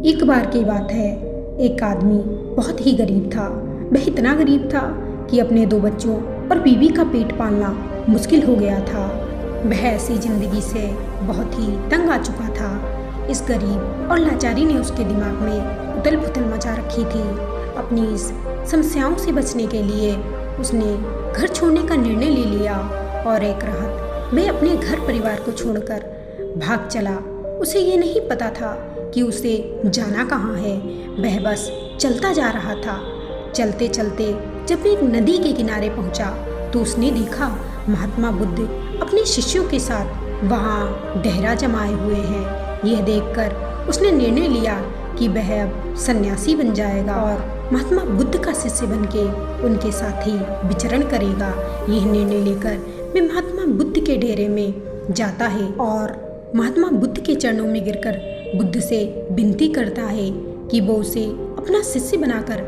एक बार की बात है, एक आदमी बहुत ही गरीब था। वह इतना गरीब था कि अपने 2 बच्चों और बीवी का पेट पालना मुश्किल हो गया था। वह ऐसी जिंदगी से बहुत ही तंग आ चुका था। इस गरीब और लाचारी ने उसके दिमाग में उथल पुथल मचा रखी थी। अपनी इस समस्याओं से बचने के लिए उसने घर छोड़ने का निर्णय ले लिया और एक रात वह अपने घर परिवार को छोड़कर भाग चला। उसे ये नहीं पता था कि उसे जाना कहाँ है। वह बस चलता जा रहा था। चलते चलते जब वह एक नदी के किनारे पहुंचा तो उसने देखा महात्मा बुद्ध अपने शिष्यों के साथ वहाँ डेरा जमाए हुए हैं। यह देखकर उसने निर्णय लिया कि वह अब सन्यासी बन जाएगा और महात्मा बुद्ध का शिष्य बनके उनके साथ ही विचरण करेगा। यह निर्णय लेकर वह महात्मा बुद्ध के डेरे में जाता है और महात्मा बुद्ध के चरणों में गिरकर बुद्ध से विनती करता है कि वो उसे अपना शिष्य बनाकर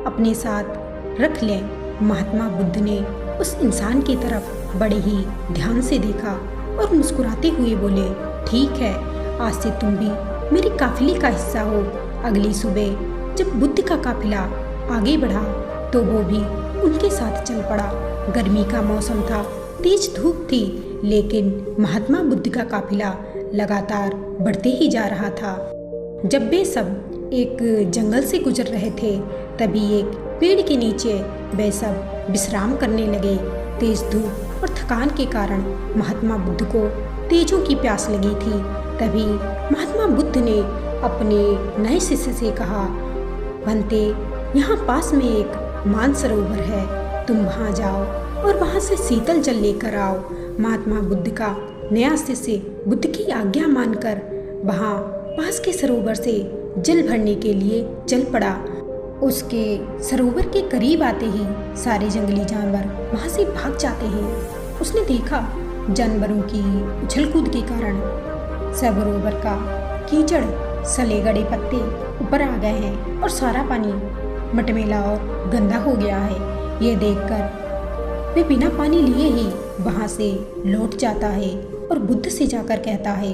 अपने साथ रख लें। महात्मा बुद्ध ने उस इंसान की तरफ बड़े ही ध्यान से देखा और मुस्कुराते हुए बोले, ठीक है, आज से तुम भी मेरे काफिले का हिस्सा हो। अगली सुबह जब बुद्ध का काफिला आगे बढ़ा तो वो भी उनके साथ चल पड़ा। गर्मी का मौसम था, तेज धूप थी, लेकिन महात्मा बुद्ध का काफिला लगातार बढ़ते ही जा रहा था। जब वे सब एक जंगल से गुजर रहे थे तभी एक पेड़ के नीचे वे सब विश्राम करने लगे। तेज धूप और थकान के कारण महात्मा बुद्ध को तेजों की प्यास लगी थी। तभी महात्मा बुद्ध ने अपने नए शिष्य से कहा, भंते, यहाँ पास में एक मानसरोवर है, तुम वहाँ जाओ और वहाँ से शीतल जल लेकर आओ। महात्मा बुद्ध का नया शिष्य बुद्ध की आज्ञा मानकर वहाँ पास के सरोवर से जल भरने के लिए चल पड़ा। उसके सरोवर के करीब आते ही सारे जंगली जानवर वहाँ से भाग जाते हैं। उसने देखा जानवरों की उछल कूद के कारण सरोवर का कीचड़, सले गड़े पत्ते ऊपर आ गए हैं और सारा पानी मटमैला और गंदा हो गया है। ये देखकर वे बिना पानी लिए ही वहाँ से लौट जाता है और बुद्ध से जाकर कहता है,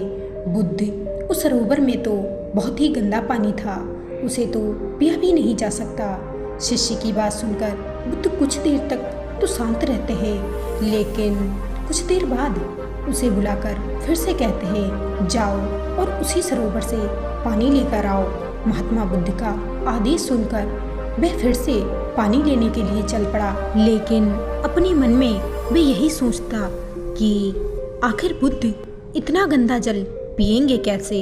बुद्ध, उस सरोवर में तो बहुत ही गंदा पानी था, उसे तो पिया भी नहीं जा सकता। शिष्य की बात सुनकर बुद्ध कुछ देर तक तो शांत रहते हैं, लेकिन कुछ देर बाद उसे बुलाकर फिर से कहते हैं, जाओ और उसी सरोवर से पानी लेकर आओ। महात्मा बुद्ध का आदेश सुनकर वह फिर से पानी लेने के लिए चल पड़ा, लेकिन अपने मन में वह यही सोचता कि आखिर बुद्ध इतना गंदा जल पिएंगे कैसे।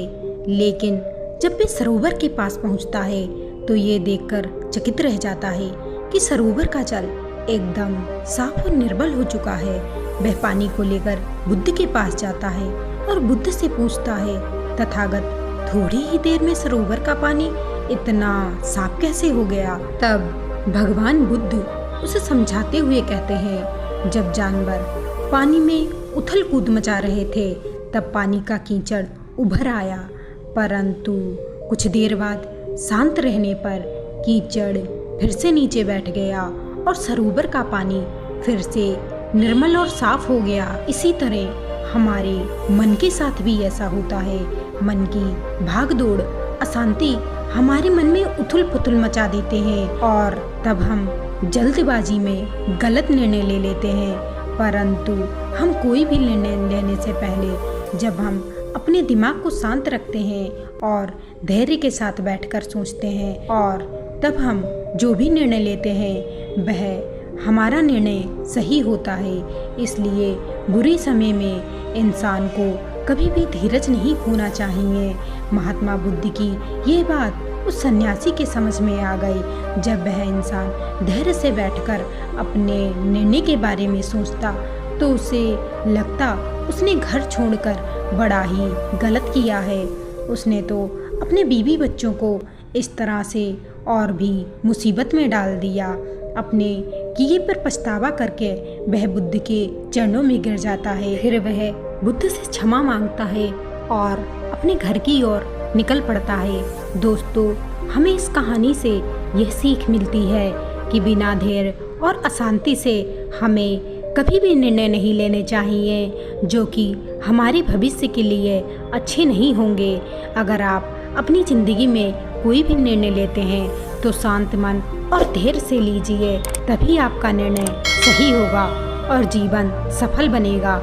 लेकिन जब वे सरोवर के पास पहुंचता है तो ये देखकर चकित रह जाता है कि सरोवर का जल एकदम साफ और निर्मल हो चुका है। वह पानी को लेकर बुद्ध के पास जाता है और बुद्ध से पूछता है, तथागत, थोड़ी ही देर में सरोवर का पानी इतना साफ कैसे हो गया। तब भगवान बुद्ध उसे समझाते हुए कहते हैं, जब जानवर पानी में उथल कूद मचा रहे थे तब पानी का कीचड़ उभर आया, परंतु कुछ देर बाद शांत रहने पर कीचड़ फिर से नीचे बैठ गया और सरोवर का पानी फिर से निर्मल और साफ हो गया। इसी तरह हमारे मन के साथ भी ऐसा होता है। मन की भागदौड़, अशांति हमारे मन में उथल पुथल मचा देते हैं और तब हम जल्दबाजी में गलत निर्णय ले लेते हैं। परंतु हम कोई भी निर्णय लेने से पहले जब हम अपने दिमाग को शांत रखते हैं और धैर्य के साथ बैठकर सोचते हैं और तब हम जो भी निर्णय लेते हैं वह हमारा निर्णय सही होता है। इसलिए बुरे समय में इंसान को कभी भी धीरज नहीं खोना चाहिए। महात्मा बुद्ध की ये बात उस सन्यासी के समझ में आ गई। जब वह इंसान धैर्य से बैठकर अपने निर्णय के बारे में सोचता तो उसे लगता उसने घर छोड़कर बड़ा ही गलत किया है। उसने तो अपने बीवी बच्चों को इस तरह से और भी मुसीबत में डाल दिया। अपने किए पर पछतावा करके वह बुद्ध के चरणों में गिर जाता है। फिर वह बुद्ध से क्षमा मांगता है और अपने घर की ओर निकल पड़ता है। दोस्तों, हमें इस कहानी से यह सीख मिलती है कि बिना धैर्य और अशांति से हमें कभी भी निर्णय नहीं लेने चाहिए जो कि हमारे भविष्य के लिए अच्छे नहीं होंगे। अगर आप अपनी ज़िंदगी में कोई भी निर्णय लेते हैं तो शांत मन और धैर्य से लीजिए, तभी आपका निर्णय सही होगा और जीवन सफल बनेगा।